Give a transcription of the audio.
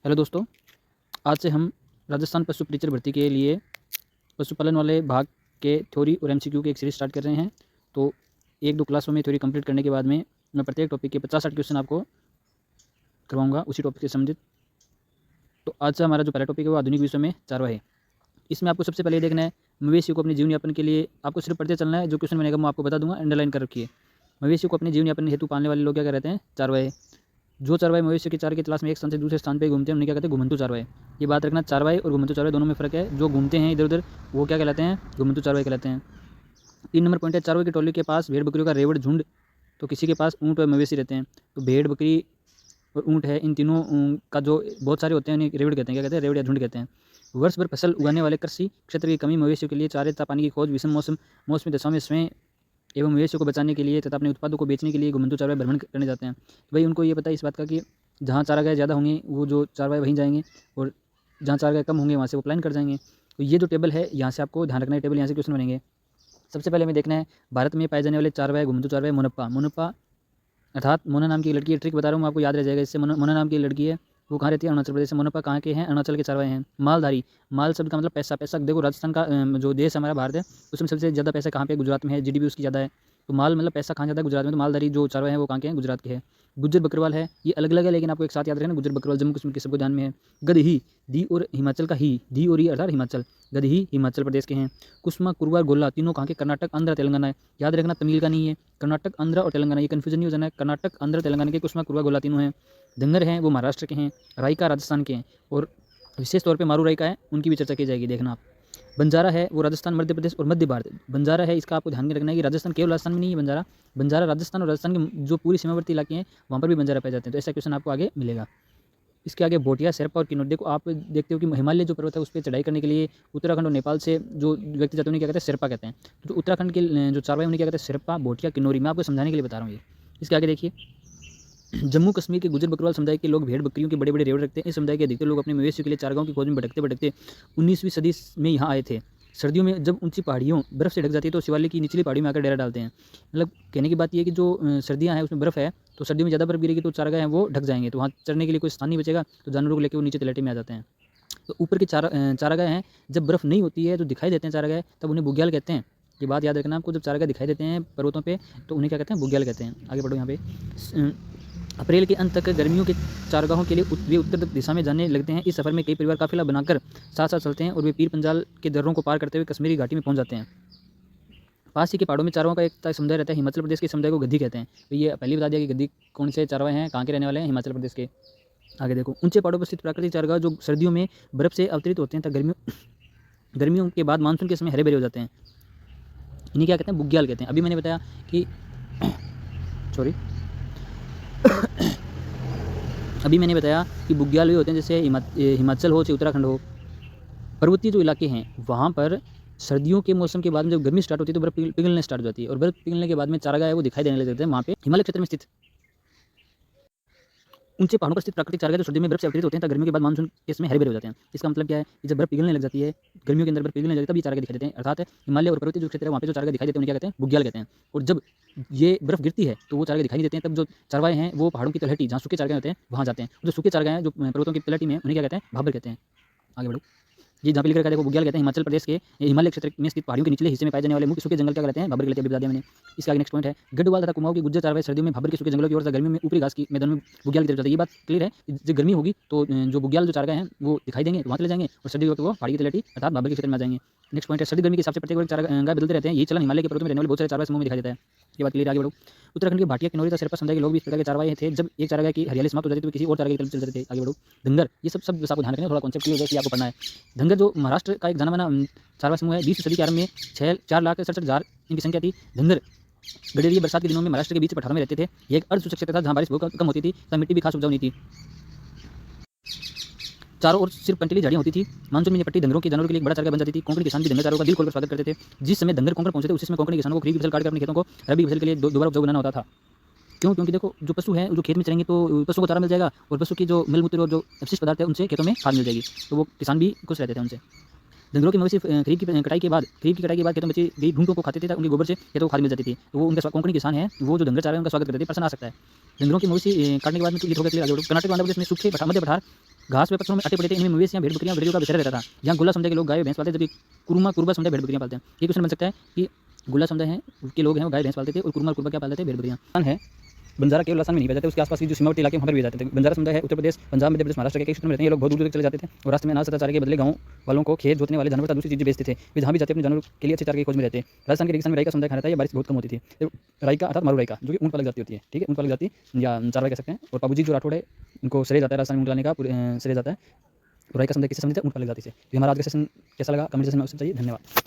Hello दोस्तों, आज से हम राजस्थान पशु टीचर भर्ती के लिए पशुपालन वाले भाग के थ्योरी और एमसीक्यू की एक सीरीज स्टार्ट कर रहे हैं। तो एक दो क्लासों में थ्योरी कंप्लीट करने के बाद में मैं प्रत्येक टॉपिक के 50-60 क्वेश्चन आपको करवाऊंगा उसी टॉपिक से संबंधित। तो आज से हमारा जो पहला टॉपिक है वो आधुनिक विषय में चारवा है। इसमें आपको सबसे पहले ये देखना है मवेशियों को अपने जीवन यापन के लिए आपको सिर्फ पढ़ते चलना है। जो क्वेश्चन बनेगा मैं आपको बता दूंगा, अंडरलाइन कर रखिए। मवेशियों को अपने जीवन यापन हेतु पालने वाले लोग क्या कहते हैं? चारवाए। जो चारवाए मवेशी के चारे की तलाश में एक स्थान से दूसरे स्थान पे घूमते हैं उन्हें क्या कहते हैं? घुमंतु चारवाए। ये बात रखना, चारवाए और घुमंतु चारवाए दोनों में फ़र्क है। जो घूमते हैं इधर उधर वो क्या कहलाते हैं? घुमंतु चारवाए कहलाते हैं। 3 नंबर पॉइंट है, चारवाए की टोली के पास भेड़ बकरियों का रेवड़ झुंड, तो किसी के पास ऊँट और मवेशी रहते हैं। तो भेड़ बकरी और ऊँट है, इन तीनों का जो बहुत सारे होते हैं उन्हें रेवड़ कहते हैं। क्या कहते हैं? रेवड़ या झुंड कहते हैं। वर्ष भर फसल उगाने वाले कृषि क्षेत्र की कमी मवेशियों के लिए चारे तथा पानी की खोज, विषम मौसमी दशाओं में स्वयं एवं मवेशियों को बचाने के लिए तथा अपने उत्पादों को बेचने के लिए घुमंतु चारवाए भ्रमण करने जाते हैं। भाई उनको ये पता है इस बात का कि जहाँ चारागाह ज़्यादा होंगे वो जो चारवाए वहीं जाएंगे, और जहाँ चारागाह कम होंगे वहाँ से वो पलायन कर जाएंगे। तो ये जो टेबल है यहाँ से आपको ध्यान रखना है, टेबल यहाँ से क्वेश्चन बनेंगे। सबसे पहले हमें देखना है भारत में पाए जाने वाले चारवाए घुमंतु चारवाए मोनप्पा अर्थात मोना नाम की लड़की। ट्रिक बता रहा हूँ आपको, याद रह जाएगा इससे। मोना नाम की लड़की है, वो कहाँ रहती है? अरुणाचल प्रदेश से। मोनप्पा कहाँ के हैं? अरुणाचल के चारवाए हैं। मालधारी, माल शब्द का मतलब पैसा। पैसा देखो, राजस्थान का जो देश हमारा भारत है उसमें सबसे ज़्यादा पैसा कहाँ पे? गुजरात में है। जीडीपी उसकी ज़्यादा है। तो माल मतलब पैसा कहाँ ज़्यादा है? गुजरात में। तो मालधारी जो चारवाए हैं वो कहाँ के हैं? गुजरात के हैं। गुज्जर बकरवाल है, ये अलग अलग है लेकिन आपको एक साथ याद रखना। गुज्जर बकरवाल जम्मू कश्मीर के, सबको ध्यान में है। गदही, दी और हिमाचल का ही, दी और ही अर्थात हिमाचल। गदही हिमाचल प्रदेश के हैं। कुसमा, कुरवा, गोला तीनों कहाँ के? कर्नाटक, आंध्र, तेलंगाना है। याद रखना, तमिल का नहीं है। कर्नाटक, आंध्र और तेलंगाना, ये कन्फ्यूजन नहीं हो जाना है। कर्नाटक, आंध्र, तेलंगाना के कुसमा, कुरवा, गोला तीनों हैं। धंगर हैं वो महाराष्ट्र के हैं। रायका राजस्थान के हैं, और विशेष तौर पे मारू रायका है, उनकी भी चर्चा की जाएगी, देखना आप। बंजारा है वो राजस्थान, मध्य प्रदेश और मध्य भारत। बंजारा है, इसका आपको ध्यान में रखना है कि राजस्थान, केवल राजस्थान में नहीं है बंजारा। बंजारा राजस्थान और राजस्थान के जो पूरी सीमावर्ती इलाके हैं वहाँ पर भी बंजारा पाए जाते हैं। तो ऐसा क्वेश्चन आपको आगे मिलेगा। इसके आगे भोटिया, शेरपा और किन्नौर। देखो आप देखते हो कि हिमालय जो पर्वत है उस पर चढ़ाई करने के लिए उत्तराखंड और नेपाल से जो व्यक्ति जाते हैं उन्हें क्या कहते हैं? शेरपा कहते हैं। तो उत्तराखंड के जो चारवाए उन्हें क्या कहते हैं? शेरपा, भोटिया, किन्नौरी। मैं आपको समझाने के लिए बता रहा हूँ ये। इसके आगे देखिए, जम्मू कश्मीर के गुजर बकरवाल समुदाय के लोग भेड़ बकरियों के बड़े बड़े रेवड़ रखते हैं। इस समुदाय के अधिकतर लोग अपने मवेशियों के लिए चारागाहों की खोज में भटकते भटकते 19वीं सदी में यहाँ आए थे। सर्दियों में जब ऊंची पहाड़ियों बर्फ़ से ढक जाती है तो शिवालिक की निचली पहाड़ी में आकर डेरा डालते हैं। मतलब कहने की बात यह है कि जो सर्दियाँ हैं उसमें बर्फ़ है, तो सर्दियों में ज़्यादा बर्फ़ गिरेगी तो चारागाह हैं वो ढक जाएंगे, तो वहाँ चरने के लिए कोई स्थान नहीं बचेगा, तो जानवरों को लेकर वो नीचे तलहटी में आ जाते हैं। तो ऊपर के चारागाह हैं, जब बर्फ़ नहीं होती है तो दिखाई देते हैं चारागाह, तब उन्हें बुग्याल कहते हैं। ये बात याद रखना आपको, जब चारागाह दिखाई देते हैं पर्वतों पे तो उन्हें क्या कहते हैं? बुग्याल कहते हैं। आगे बढ़ो यहाँ पे। अप्रैल के अंत तक गर्मियों के चारागाहों के लिए वे उत्तर दिशा में जाने लगते हैं। इस सफ़र में कई परिवार काफिला बनाकर साथ साथ चलते हैं और वे पीर पंजाल के दर्रों को पार करते हुए कश्मीरी घाटी में पहुंच जाते हैं। पास ही के पहाड़ों में चारवाओं का एक समुदाय रहता है। हिमाचल प्रदेश के समुदाय को गद्दी कहते हैं। तो ये पहले बता दिया कि गद्दी कौन से चारवाए हैं, कहाँ के रहने वाले हैं? हिमाचल प्रदेश के। आगे देखो, ऊंचे पहाड़ों पर स्थित प्राकृतिक चारागाह जो सर्दियों में बर्फ से अवतरित होते हैं तथा गर्मियों के बाद मानसून के समय हरे भरे हो जाते हैं, इन्हें क्या कहते हैं? बुग्याल कहते हैं। अभी मैंने बताया कि सॉरी अभी मैंने बताया कि बुग्याल भी होते हैं, जैसे हिमाचल हो चाहे उत्तराखंड हो, पर्वतीय जो इलाके हैं वहाँ पर सर्दियों के मौसम के बाद में जब गर्मी स्टार्ट होती है तो बर्फ पिघलने स्टार्ट हो जाती है, और बर्फ पिघलने के बाद में चारागाह है वो दिखाई देने लग जाते हैं। वहाँ पे हिमालय क्षेत्र में स्थित ऊंचे पहाड़ों पर स्थित प्राकृतिक चारागाह जो सर्दियों में बर्फ से अवतरित होते हैं तथा गर्मियों के बाद मानसून के समय हरे भरे हो जाते हैं। इसका मतलब क्या है कि जब बर्फ पिघलने लग जाती है, गर्मियों के अंदर बर्फ पिघलने लग जाती है, तब ये चारागाह दिखाई देते हैं। अर्थात हिमालय और पर्वतीय जो क्षेत्र है वहाँ पे जो चारागाह दिखाई देते हैं उन्हें क्या कहते हैं? बुग्याल कहते हैं। और जब ये बर्फ गिरती है तो वो चारागाह दिखाई नहीं देते हैं, तब जो चारवाए हैं वो पहाड़ों की तलहटी जहाँ सूखे चारागाह होते हैं वहाँ जाते हैं। जो सूखे चारागाह हैं जो पर्वतों की तलहटी में, उन्हें क्या कहते हैं? भाबर कहते हैं। आगे बढ़ो, ये जहाँ पे लिख रखा है देखो, बुग्याल कहते हैं। हिमाचल प्रदेश के हिमालय क्षेत्र में स्थित पहाड़ियों के निचले हिस्से में पाए जाने वाले मुख्य सूखे जंगल क्या कहते हैं? भाबर कहते हैं। बता दिया मैंने। इसका आगे नेक्स्ट पॉइंट है, गढ़वाल तथा कुमाऊं के गुज्जर चारवाए सर्दियों में भाबर के सूखे जंगलों की ओर से, गर्मियों में ऊपरी घास की मैदानों में बुग्याल की तरफ जाते हैं। ये बात क्लियर है, जब गर्मी होगी तो जो बुग्याल जो चारागाह हैं वो दिखाई देंगे, वहाँ चले जाएंगे, और सर्दी के वक्त वो पहाड़ी की तलहटी अर्थात भाबर के क्षेत्र में आ जाएंगे। नेक्स्ट पॉइंट है, सर्दी गर्मी के हिसाब से प्रत्येक वर्ग चारागाह बदलते रहते हैं। ये चलन हिमालय के पर्वतों में रहने वाले बहुत सारे चारवाए समूह में दिखाई देता है। ये बात क्लियर। आगे बढ़ो, उत्तराखंड के भाटिया, किन्नौरी तथा शेरपा समुदाय के लोग भी इस प्रकार के चारवाए थे। जब एक चारागाह की हरियाली समाप्त हो जाती है तो किसी और चारागाह की तरफ चल जाते थे। आगे बढ़ो, धंगर, ये सब बस आपको ध्यान रखना, थोड़ा कॉन्सेप्ट क्लियर है कि आपको पढ़ना है। धंगर जो महाराष्ट्र का एक जाना माना चारवाए समूह है। 20वीं सदी के आरंभ में 4,67,000 इनकी संख्या थी। धंगर गडेरिए बरसात के दिनों में महाराष्ट्र के बीच पठारों में रहते थे। ये एक अर्ध शुष्क क्षेत्र था जहाँ बारिश बहुत कम होती थी तथा मिट्टी भी खास उपजाऊ नहीं थी। चारों ओर सिर्फ कंटीली झाड़ियां होती थी। मानसून में ये पट्टी धंगरों के जानवरों के लिए एक बड़ा चारागाह बन जाती थी। कोंकणी किसान भी धंगर चारों का दिल खोलकर स्वागत करते थे। जिस समय धंगर कोंकण पहुंचते थे उसी समय कोंकणी किसानों को खरीफ की फसल काटकर अपने खेतों को रबी फसल के लिए दोबारा उपजाऊ बनाना होता था। क्यों? क्योंकि देखो, जो पशु हैं जो खेत में चरेंगे तो पशु को चारा मिल जाएगा, और पशु की जो मलमूत्र और जो अपशिष्ट पदार्थ है उनसे खेतों में खाद मिल जाएगी, तो वो किसान भी खुश रहते थे उनसे। धंगरों के मवेशी खरीफ की कटाई के बाद खेतों में बची गई भूंटों को खाते थे, उनके गोबर से खेतों को खाद मिल जाती थी। तो वो उनका कोंकणी किसान है वो जो धंगर चारा है उनका स्वागत करते थे। प्रश्न आ सकता है, धंगरों की मवेशी काटने के बाद में तो ये हो गया क्लियर। कर्नाटक आंध्र प्रदेश में सूखे मध्य पठार घास व पत्थरों में अटे पड़े थे। इनमें मवेशियाँ, भेड़ बकरियाँ, भेड़ियों का बसेरा रहता था। यहाँ गुल्ला समुदाय के लोग गाय भैंस पालते थे, जबकि कुरुबा समुदाय भेड़ बकरियाँ पालते हैं। ये क्वेश्चन बन सकता है कि गुल्ला समुदाय है के लोग हैं वो गाय भैंस पालते थे और कुरुबा क्या पालते थे, भेड़ बकरियाँ है। बंजारा केवल असम में नहीं पाए जाते, उसके आसपास की जो सीमावर्ती इलाके वहाँ पर भी जाते थे। बंजारा समुदाय है उत्तर प्रदेश, पंजाब, मध्य प्रदेश, महाराष्ट्र के कई क्षेत्रों में रहते हैं। ये लोग बहुत दूर तक चले जाते थे और रास्ते में अनाज तथा चारे के बदले गाँव वालों को खेत जोतने वाले जानवर तथा दूसरी चीजें बेचते थे। वे जहाँ भी जाते अपने जानवरों के लिए अच्छे चारे की खोज में रहते हैं। राजस्थान के रेगिस्तान में राई का समुदाय खाना था, ये बारिश बहुत कम होती थी। राई का अर्थात मारू राई का, जो कि ऊँट पालक जाती होती है, ठीक है, ऊँट पालक जाती या चारवाई कह सकते हैं। और पाबूजी जो राठौड़ है उनको श्रेय जाता है, राजस्थान में ऊँट लाने का श्रेय जाता है। राई का समुदाय किससे संबंधित है, ऊँट पालक जाति से। तो हमारा आज का सेशन कैसा लगा कमेंट सेक्शन में अवश्य बताइए। धन्यवाद।